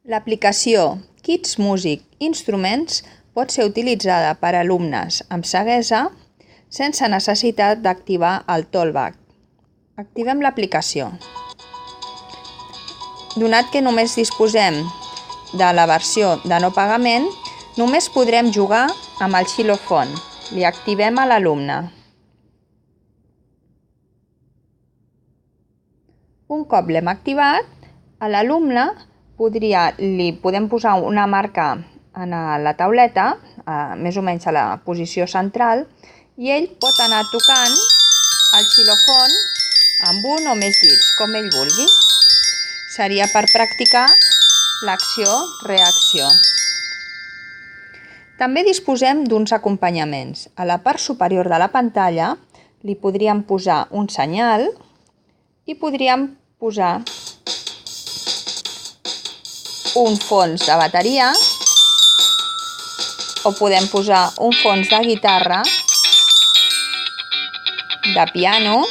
L'aplicació Kids Music Instruments pot ser utilitzada per alumnes amb ceguesa sense necessitat d'activar el TalkBack. Activem l'aplicació. Donat que només disposem de la versió de no pagament, només podrem jugar amb el xilòfon. Li activem a l'alumne. Un cop l'hem activat, a l'alumne li podem posar una marca en la tauleta, més o menys a la posició central, i ell pot anar tocant el xilòfon amb un o més dits, com ell vulgui. Seria per practicar l'acció-reacció. També disposem d'uns acompanyaments. A la part superior de la pantalla li podríem posar un senyal i podríem posar un fons de bateria o podem posar un fons de guitarra, de piano,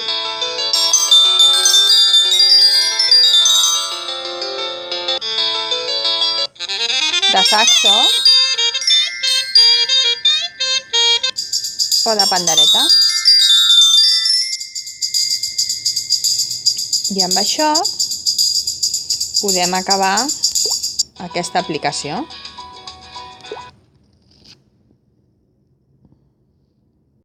de saxo o de pandereta. I amb això podem acabar aquesta aplicació.